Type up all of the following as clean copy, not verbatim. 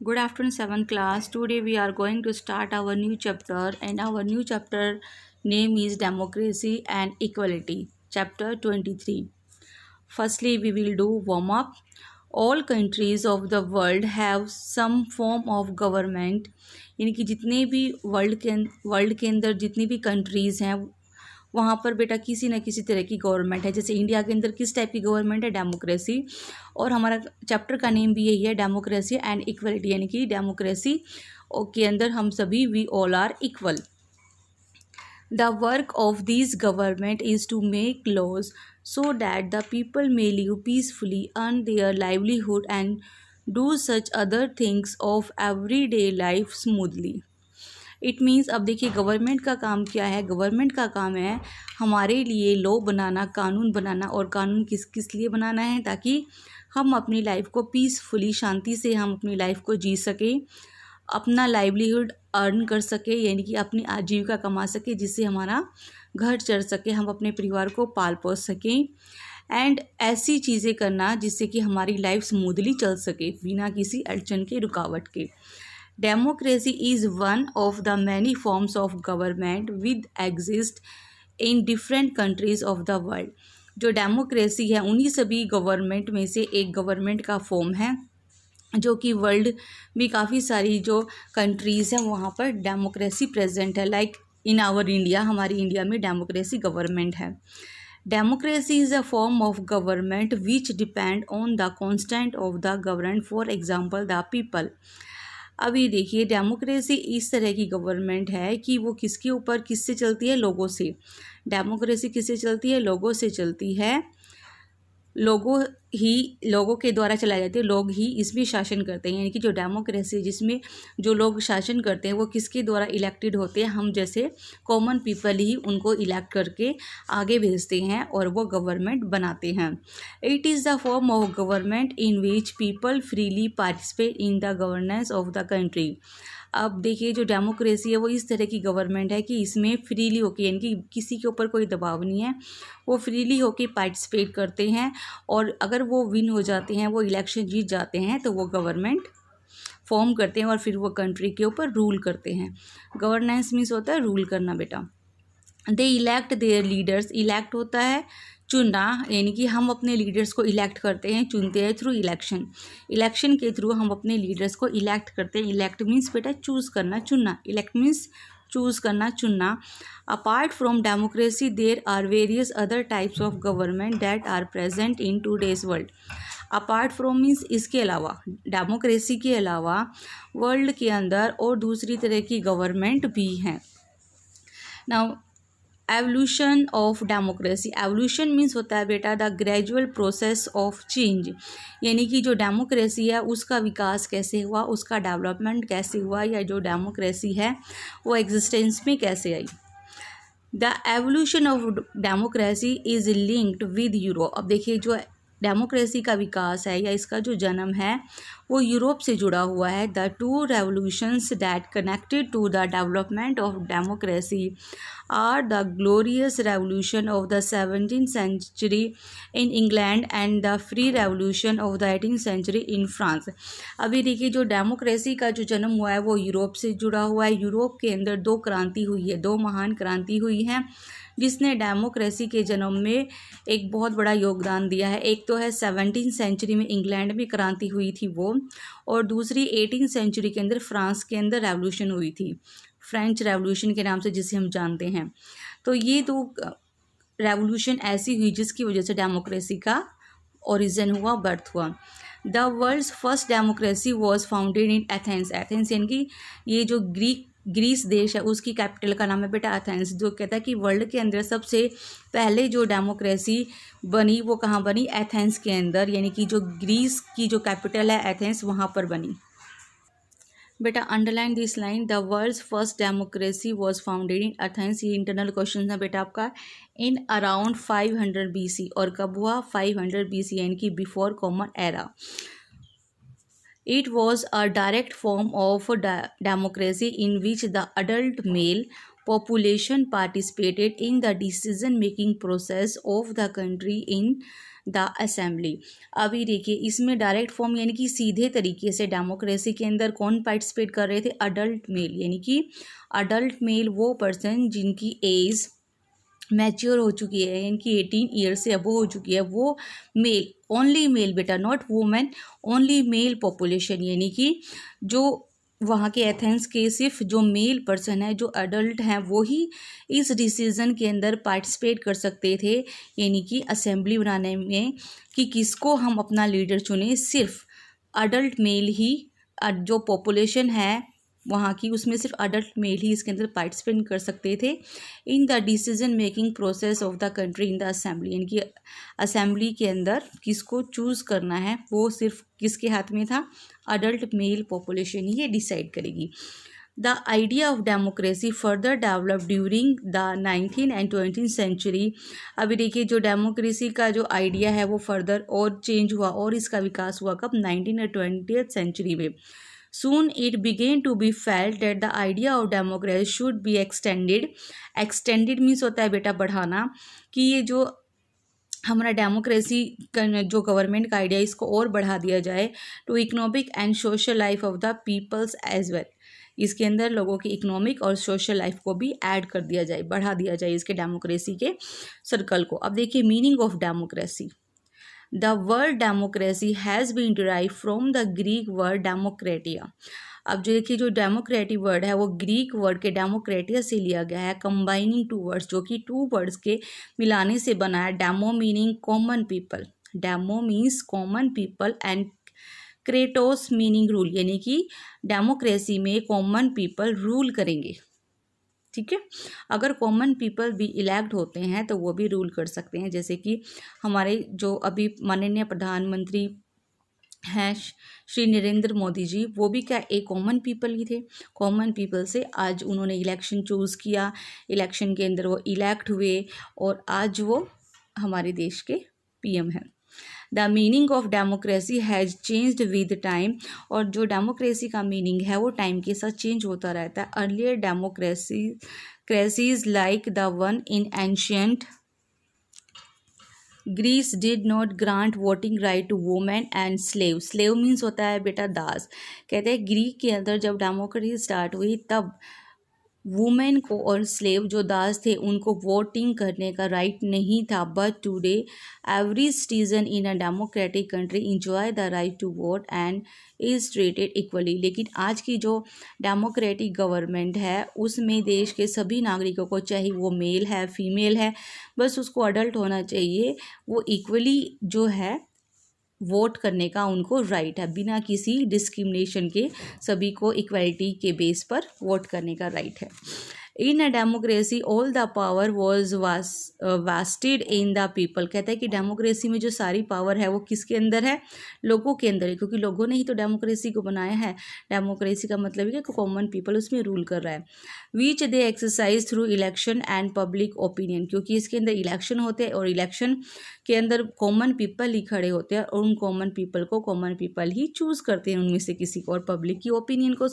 Good afternoon, 7th class. Today we are going to start our new chapter, and our new chapter name is Democracy and Equality, chapter 23. Firstly, we will do warm up. All countries of the world have some form of government. यानी कि जितने भी world के अंदर जितनी भी countries हैं वहाँ पर बेटा किसी न किसी तरह की गवर्नमेंट है। जैसे इंडिया के अंदर किस टाइप की गवर्नमेंट है, डेमोक्रेसी। और हमारा चैप्टर का नेम भी यही है, डेमोक्रेसी एंड इक्वलिटी, यानी कि डेमोक्रेसी के अंदर हम सभी we all are equal. The work of this government is to make laws so that the people may live peacefully, earn their livelihood and do such other things of everyday life smoothly. It means अब देखिए government का काम क्या है। Government का काम है हमारे लिए लॉ बनाना, कानून बनाना। और कानून किस किस लिए बनाना है, ताकि हम अपनी लाइफ को पीसफुली, शांति से हम अपनी लाइफ को जी सकें, अपना लाइवलीहुड अर्न कर सके, यानी कि अपनी आजीविका कमा सके, जिससे हमारा घर चल सके, हम अपने परिवार को पाल पोस सकें। एंड ऐसी चीज़ें करना जिससे कि हमारी लाइफ स्मूथली चल सके बिना किसी अड़चन के, रुकावट के। Democracy is one of the many forms of government with exist in different countries of the world. जो डेमोक्रेसी है उन्हीं सभी गवर्नमेंट में से एक गवर्नमेंट का फॉर्म है, जो कि वर्ल्ड में काफ़ी सारी जो कंट्रीज़ हैं वहाँ पर डेमोक्रेसी प्रेजेंट है। लाइक इन आवर इंडिया, हमारी इंडिया में डेमोक्रेसी गवर्नमेंट है। Democracy is a form of government which depend on the constant of the govern, for example the people. अभी देखिए डेमोक्रेसी इस तरह की गवर्नमेंट है कि वो किसके ऊपर, किससे चलती है, लोगों से। डेमोक्रेसी किससे चलती है, लोगों से चलती है। लोगों के द्वारा चलाए जाते हैं, लोग ही इसमें शासन करते हैं। यानी कि जो डेमोक्रेसी जिसमें जो लोग शासन करते हैं वो किसके द्वारा इलेक्टेड होते हैं, हम जैसे कॉमन पीपल ही उनको इलेक्ट करके आगे भेजते हैं और वो गवर्नमेंट बनाते हैं। It is the form of government in which people freely participate in the governance of the country. अब देखिए जो डेमोक्रेसी है वो इस तरह की गवर्नमेंट है कि इसमें फ्रीली होके, यानी कि किसी के ऊपर कोई दबाव नहीं है, वो फ्रीली होके पार्टिसिपेट करते हैं। और अगर वो विन हो जाते हैं, वो इलेक्शन जीत जाते हैं, तो वो गवर्नमेंट फॉर्म करते हैं और फिर वो कंट्री के ऊपर रूल करते हैं। गवर्नेंस मीन्स होता है रूल करना बेटा। दे इलेक्ट देयर लीडर्स, इलेक्ट होता है चुनना, यानी कि हम अपने लीडर्स को इलेक्ट करते हैं, चुनते हैं थ्रू इलेक्शन। इलेक्शन के थ्रू हम अपने लीडर्स को इलेक्ट करते हैं। इलेक्ट मीन्स बेटा चूज़ करना, चुनना। इलेक्ट मीन्स चूज़ करना, चुनना। Apart from democracy there are various other types of government that are present in today's world. Apart from means इसके अलावा, डेमोक्रेसी के अलावा वर्ल्ड के अंदर और दूसरी तरह की गवर्नमेंट भी हैं। Now evolution of democracy. Evolution means होता है बेटा the gradual process of change, यानी कि जो डेमोक्रेसी है उसका विकास कैसे हुआ, उसका डेवलपमेंट कैसे हुआ, या जो डेमोक्रेसी है वो एग्जिस्टेंस में कैसे आई। The evolution of democracy is linked with Europe. अब देखिए जो डेमोक्रेसी का विकास है या इसका जो जन्म है वो यूरोप से जुड़ा हुआ है। The two revolutions that connected to the development of democracy are the glorious revolution of the 17th century in England and the free revolution of the 18th century in France. अभी देखिए जो democracy का जो जन्म हुआ है वो Europe से जुड़ा हुआ है। यूरोप के अंदर दो क्रांति हुई है, दो महान क्रांति हुई हैं जिसने डेमोक्रेसी के जन्म में एक बहुत बड़ा योगदान दिया है। एक तो है 17th सेंचुरी में इंग्लैंड में क्रांति हुई थी वो, और दूसरी 18th सेंचुरी के अंदर फ्रांस के अंदर रेवोल्यूशन हुई थी, फ्रेंच रेवोल्यूशन के नाम से जिसे हम जानते हैं। तो ये दो रेवोल्यूशन ऐसी हुई जिसकी वजह से डेमोक्रेसी का ओरिजिन हुआ, बर्थ हुआ। The world's first democracy was founded in Athens. Athens यानी कि ये जो ग्रीस देश है उसकी कैपिटल का नाम है बेटा एथेंस। जो कहता है कि वर्ल्ड के अंदर सबसे पहले जो डेमोक्रेसी बनी वो कहाँ बनी, एथेंस के अंदर, यानी कि जो ग्रीस की जो कैपिटल है एथेंस वहाँ पर बनी। बेटा underline this line, the world's first democracy was founded in Athens. ये इंटरनल क्वेश्चन है बेटा आपका। इन अराउंड 500 BC, और कब हुआ, 500 BC, यानी कि before common era. It was a direct form of democracy in which the adult male population participated in the decision-making process of the country in the assembly. अभी देखिए इसमें direct form यानी कि सीधे तरीके से डेमोक्रेसी के अंदर कौन पार्टिसिपेट कर रहे थे, अडल्ट मेल, यानी कि अडल्ट मेल वो पर्सन जिनकी एज मैच्योर हो चुकी है, यानी कि 18 ईयर से अबो हो चुकी है, वो मेल, ओनली मेल बेटा, not women, only mail population, यानी कि जो वहाँ के एथेंस के सिर्फ जो मेल पर्सन है, जो अडल्ट हैं, वो ही इस डिसीज़न के अंदर पार्टिसिपेट कर सकते थे, यानी कि असेंबली बनाने में कि किसको हम अपना लीडर चुने। सिर्फ अडल्ट मेल ही, जो पॉपुलेशन है वहाँ की, उसमें सिर्फ अडल्ट मेल ही इसके अंदर पार्टिसिपेट कर सकते थे in the decision making process of the country in the assembly, यानी कि असेंबली के अंदर किसको चूज़ करना है वो सिर्फ किसके हाथ में था, अडल्ट मेल पॉपुलेशन ही ये डिसाइड करेगी। The idea of democracy further develop during the 19th and 20th century. अभी देखिए जो डेमोक्रेसी का जो आइडिया है वो फर्दर और चेंज हुआ और इसका विकास हुआ कब, 19th और 20th सेंचुरी में। Soon it began to be felt that the idea of democracy should be extended. Extended means होता है बेटा बढ़ाना, कि ये जो हमारा डेमोक्रेसी का जो गवर्नमेंट का आइडिया इसको और बढ़ा दिया जाए to economic and social life of the peoples as well. इसके अंदर लोगों की इकोनॉमिक और सोशल लाइफ को भी ऐड कर दिया जाए, बढ़ा दिया जाए इसके डेमोक्रेसी के सर्कल को। अब देखिए meaning of democracy. The word democracy has been derived from the Greek word demokratia. अब जो देखिए जो डेमोक्रेटिक वर्ड है वो ग्रीक वर्ड के डेमोक्रेटिया से लिया गया है, कंबाइनिंग टू वर्ड्स, जो कि टू वर्ड्स के मिलाने से बना है। Demo meaning common people, demo means common people, and Kratos meaning rule, यानी कि डेमोक्रेसी में कॉमन पीपल रूल करेंगे। ठीक है, अगर कॉमन पीपल भी इलेक्ट होते हैं तो वो भी रूल कर सकते हैं, जैसे कि हमारे जो अभी माननीय प्रधानमंत्री हैं श्री नरेंद्र मोदी जी, वो भी क्या एक कॉमन पीपल ही थे। कॉमन पीपल से आज उन्होंने इलेक्शन चूज़ किया, इलेक्शन के अंदर वो इलेक्ट हुए और आज वो हमारे देश के पीएम हैं। The meaning of democracy has changed with time, और जो डेमोक्रेसी का मीनिंग है वो टाइम के साथ चेंज होता रहता है। Earlier democracies like the one in ancient Greece did not grant voting right to women and slave. Slave means होता है बेटा दास। कहते हैं ग्रीक के अंदर जब डेमोक्रेसी स्टार्ट हुई तब वुमेन को और स्लेव जो दास थे उनको वोटिंग करने का राइट नहीं था। But today every citizen in a democratic country enjoy the right to vote and is treated equally. लेकिन आज की जो डेमोक्रेटिक गवर्नमेंट है उसमें देश के सभी नागरिकों को, चाहे वो मेल है फीमेल है, बस उसको अडल्ट होना चाहिए, वो इक्वली जो है वोट करने का उनको राइट है, बिना किसी डिस्क्रिमिनेशन के सभी को इक्वलिटी के बेस पर वोट करने का राइट है। In a democracy all the power was vested in the people. कहता है कि डेमोक्रेसी में जो सारी पावर है वो किसके अंदर है, लोगों के अंदर है, क्योंकि लोगों ने ही तो डेमोक्रेसी को बनाया है। डेमोक्रेसी का मतलब है कि कॉमन पीपल उसमें रूल कर रहा है। Which they exercise through election and public opinion, क्योंकि इसके अंदर इलेक्शन होते हैं और इलेक्शन के अंदर कॉमन पीपल ही खड़े होते हैं और उन कॉमन पीपल को कॉमन पीपल ही चूज़ करते हैं उनमें से किसी को, और पब्लिक की ओपिनियन को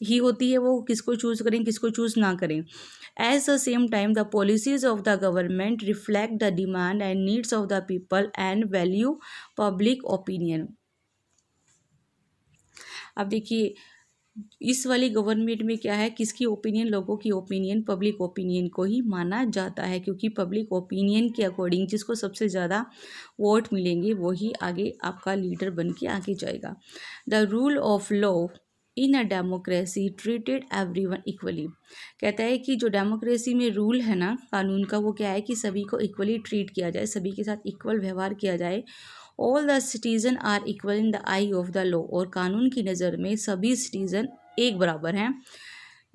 ही होती है वो किसको चूज़ करें किसको चूज़ ना करें। At the same time, the policies of the government reflect the demand and needs of the people and value public opinion. अब देखिए इस वाली गवर्नमेंट में क्या है, किसकी ओपिनियन, लोगों की ओपिनियन, पब्लिक ओपिनियन को ही माना जाता है, क्योंकि पब्लिक ओपिनियन के अकॉर्डिंग जिसको सबसे ज़्यादा वोट मिलेंगे वही आगे आपका लीडर बन के आगे जाएगा। The rule of law in a democracy treated everyone equally. कहता है कि जो डेमोक्रेसी में रूल है ना कानून का, वो क्या है कि सभी को इक्वली ट्रीट किया जाए, सभी के साथ इक्वल व्यवहार किया जाए। All the citizen are equal in the eye of the law, और कानून की नज़र में सभी सिटीजन एक बराबर हैं।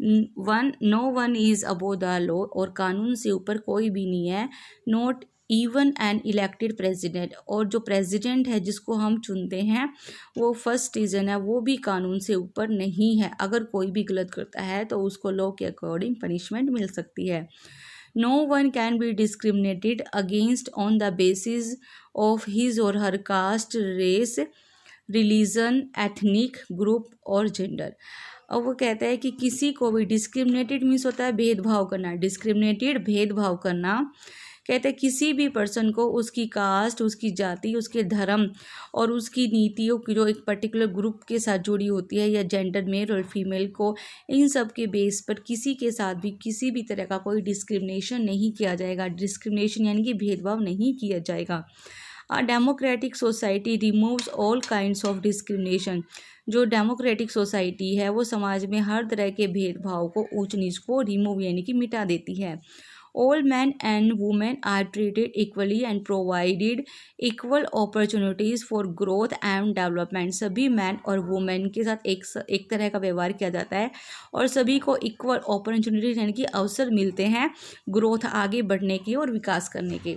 No one is above the law, और कानून से ऊपर कोई भी नहीं है। Not even an elected president, और जो प्रेसिडेंट है जिसको हम चुनते हैं वो फर्स्ट सिटीजन है, वो भी कानून से ऊपर नहीं है। अगर कोई भी गलत करता है तो उसको लॉ के अकॉर्डिंग पनिशमेंट मिल सकती है। No one can be discriminated against on the basis of his or her caste, race, religion, ethnic group or gender. और वो कहता है कि किसी को भी डिस्क्रिमिनेटेड मीन्स होता है भेदभाव करना, डिस्क्रिमिनेटेड भेदभाव करना कहते हैं किसी भी पर्सन को उसकी कास्ट, उसकी जाति, उसके धर्म और उसकी नीतियों की जो एक पर्टिकुलर ग्रुप के साथ जुड़ी होती है, या जेंडर मेल और फीमेल को, इन सब के बेस पर किसी के साथ भी किसी भी तरह का कोई डिस्क्रिमिनेशन नहीं किया जाएगा। डिस्क्रिमिनेशन यानी कि भेदभाव नहीं किया जाएगा। A democratic society removes all kinds of discrimination. जो डेमोक्रेटिक सोसाइटी है वो समाज में हर तरह के भेदभाव को, ऊंच नीच को रिमूव यानी कि मिटा देती है। All men and women are treated equally and provided equal opportunities for growth and development। सभी मैन और वुमेन के साथ एक तरह का व्यवहार किया जाता है और सभी को इक्वल अपॉर्चुनिटीज यानी कि अवसर मिलते हैं ग्रोथ, आगे बढ़ने के और विकास करने के।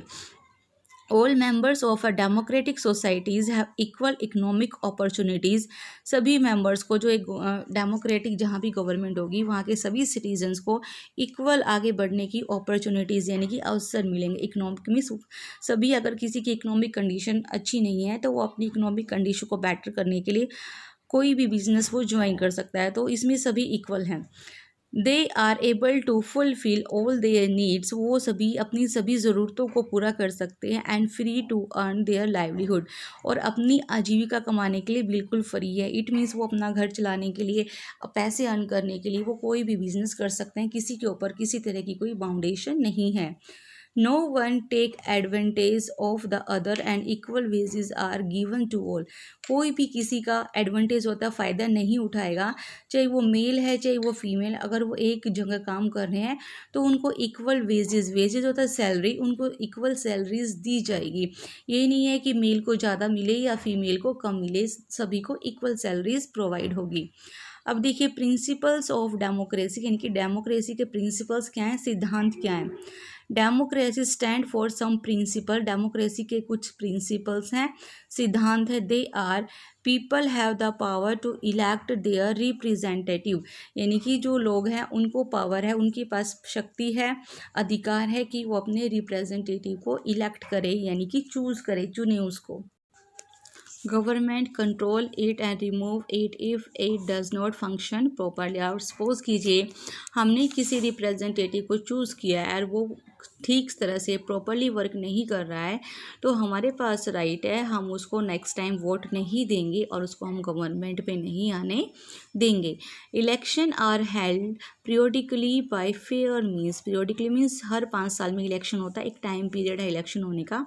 All members of a democratic societies have equal economic opportunities। सभी मेंबर्स को, जो एक डेमोक्रेटिक जहाँ भी गवर्नमेंट होगी वहाँ के सभी सिटीजन्स को इक्वल आगे बढ़ने की अपॉर्चुनिटीज़ यानी कि अवसर मिलेंगे। इकोनॉमिक में सभी, अगर किसी की इकोनॉमिक कंडीशन अच्छी नहीं है तो वो अपनी इकोनॉमिक कंडीशन को बेटर करने के लिए कोई भी बिजनेस वो ज्वाइन कर सकता है, तो इसमें सभी इक्वल हैं। They are able to fulfil all their needs. वो सभी अपनी सभी ज़रूरतों को पूरा कर सकते हैं। And free to earn their livelihood, और अपनी आजीविका कमाने के लिए बिल्कुल फ्री है। इट मीन्स वो अपना घर चलाने के लिए, पैसे अर्न करने के लिए वो कोई भी बिजनेस कर सकते हैं। किसी के ऊपर किसी तरह की कोई बाउंडेशन नहीं है। No one take advantage of the other and equal wages are given to all। कोई भी किसी का एडवांटेज होता है, फ़ायदा नहीं उठाएगा, चाहे वो मेल है चाहे वो फीमेल। अगर वो एक जगह काम कर रहे हैं तो उनको इक्वल वेजेस होता है सैलरी, उनको इक्वल सैलरीज दी जाएगी। ये नहीं है कि मेल को ज़्यादा मिले या फीमेल को कम मिले, सभी को इक्वल सैलरीज प्रोवाइड होगी। अब देखिए प्रिंसिपल्स ऑफ डेमोक्रेसी, यानी कि डेमोक्रेसी के प्रिंसिपल्स क्या हैं, सिद्धांत क्या हैं। Democracy stand for some principle. Democracy के कुछ प्रिंसिपल्स हैं, सिद्धांत है। They are people have the power to elect their representative. यानी कि जो लोग हैं उनको पावर है, उनके पास शक्ति है, अधिकार है कि वो अपने रिप्रेजेंटेटिव को इलेक्ट करे यानी कि चूज करे, चुने उसको। Government control it and remove it if it does not function properly. और सपोज कीजिए हमने किसी रिप्रेजेंटेटिव को चूज़ किया है और वो ठीक तरह से प्रॉपरली वर्क नहीं कर रहा है, तो हमारे पास राइट है, हम उसको नेक्स्ट टाइम वोट नहीं देंगे और उसको हम गवर्नमेंट पे नहीं आने देंगे। Election are held periodically by fair means. Periodically means हर 5 साल में इलेक्शन होता है, एक टाइम पीरियड है इलेक्शन होने का।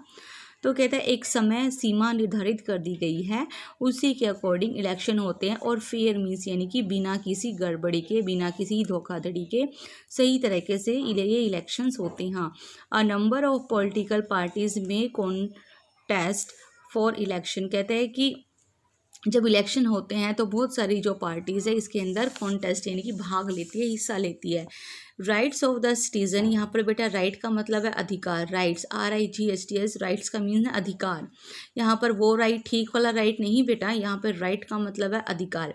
तो कहता है एक समय सीमा निर्धारित कर दी गई है, उसी के अकॉर्डिंग इलेक्शन होते हैं। और फेयर मीन्स यानी कि बिना किसी गड़बड़ी के, बिना किसी धोखाधड़ी के सही तरीके से ये इलेक्शंस होते हैं। A number of political parties में कॉन्टेस्ट फॉर इलेक्शन। कहते हैं कि जब इलेक्शन होते हैं तो बहुत सारी जो पार्टीज़ है इसके अंदर कॉन्टेस्ट यानी कि भाग लेती है, हिस्सा लेती है। राइट्स ऑफ द सिटीजन, यहाँ पर बेटा राइट का मतलब है अधिकार, राइट्स RIGHTS, राइट्स का मीन है अधिकार। यहाँ पर वो राइट ठीक वाला राइट नहीं बेटा, यहाँ पर राइट का मतलब है अधिकार।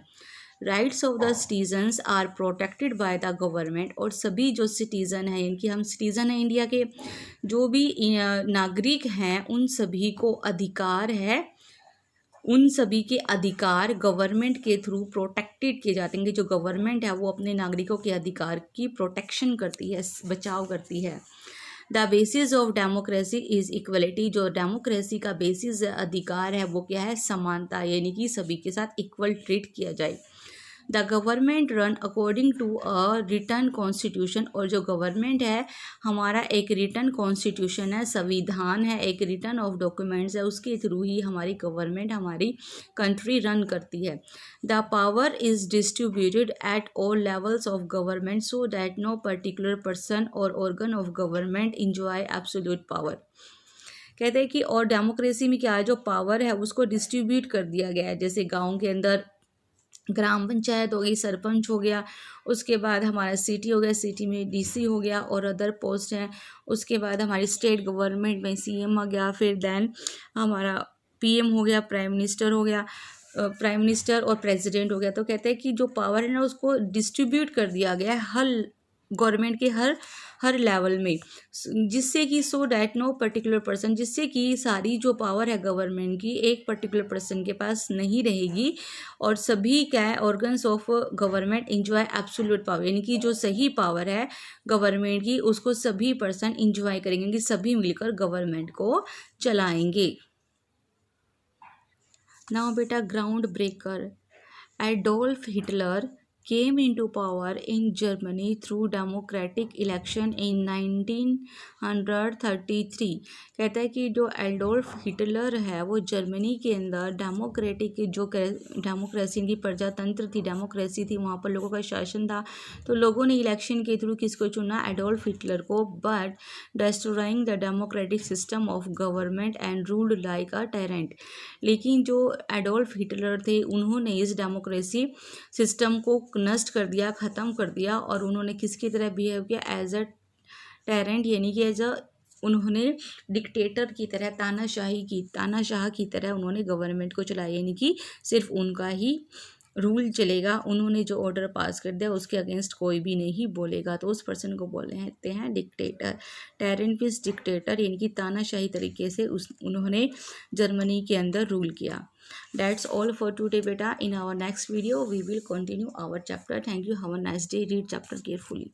Rights of the citizens are protected by the government. और सभी जो सिटीज़न हैं, यानी कि हम सिटीज़न हैं इंडिया के, जो भी नागरिक हैं उन सभी को अधिकार है, उन सभी के अधिकार गवर्नमेंट के थ्रू प्रोटेक्टेड किए जाते हैं। जो गवर्नमेंट है वो अपने नागरिकों के अधिकार की प्रोटेक्शन करती है, बचाव करती है। The basis of democracy is equality. जो डेमोक्रेसी का बेसिस अधिकार है वो क्या है, समानता, यानी कि सभी के साथ इक्वल ट्रीट किया जाए। The government run according to a written constitution. और जो गवर्नमेंट है हमारा एक रिटन कॉन्स्टिट्यूशन है, संविधान है, एक रिटन ऑफ डॉक्यूमेंट्स है, उसके थ्रू ही हमारी गवर्नमेंट हमारी कंट्री रन करती है। The power is distributed at all levels of government so that no particular person or organ of government enjoy absolute power. कहते हैं कि और डेमोक्रेसी में क्या है, जो पावर है उसको डिस्ट्रीब्यूट कर दिया गया है। जैसे गाँव के अंदर ग्राम पंचायत हो गई, सरपंच हो गया, उसके बाद हमारा सिटी हो गया, सिटी में DC हो गया और अदर पोस्ट हैं। उसके बाद हमारी स्टेट गवर्नमेंट में CM आ गया, फिर देन हमारा PM हो गया, प्राइम मिनिस्टर हो गया, प्राइम मिनिस्टर और प्रेसिडेंट हो गया। तो कहते हैं कि जो पावर है ना उसको डिस्ट्रीब्यूट कर दिया गया है हर गवर्नमेंट के हर लेवल में, जिससे कि so that no particular person, जिससे कि सारी जो पावर है गवर्नमेंट की एक पर्टिकुलर पर्सन के पास नहीं रहेगी और सभी क्या है organs of government enjoy absolute power, यानी कि जो सही पावर है गवर्नमेंट की उसको सभी पर्सन इंजॉय करेंगे कि सभी मिलकर गवर्नमेंट को चलाएंगे। नाउ बेटा ground breaker, Adolf Hitler came into power in Germany through democratic election in 1933। कहता है कि जो एडोल्फ हिटलर है वो जर्मनी के अंदर डेमोक्रेटिक जो डेमोक्रेसी की प्रजातंत्र थी, डेमोक्रेसी थी, वहाँ पर लोगों का शासन था, तो लोगों ने इलेक्शन के थ्रू किसको चुना, एडोल्फ हिटलर को, but destroying the democratic system of government and ruled like a terrain. लेकिन जो एडोल्फ हिटलर थे उन्होंने इस डेमोक्रेसी सिस्टम को नष्ट कर दिया, ख़त्म कर दिया और उन्होंने किसकी तरह बिहेव किया, एज अ टेरेंट, यानी कि एज अ उन्होंने डिक्टेटर की तरह, तानाशाह की तरह उन्होंने गवर्नमेंट को चलाया, यानी कि सिर्फ उनका ही रूल चलेगा, उन्होंने जो ऑर्डर पास कर दिया उसके अगेंस्ट कोई भी नहीं बोलेगा, तो उस पर्सन को बोलते हैं डिक्टेटर। टेरेंट मीन्स डिक्टेटर, यानी कि तानाशाही तरीके से उन्होंने जर्मनी के अंदर रूल किया। That's all for today beta. In our next video we will continue our chapter. Thank you. Have a nice day. Read chapter carefully.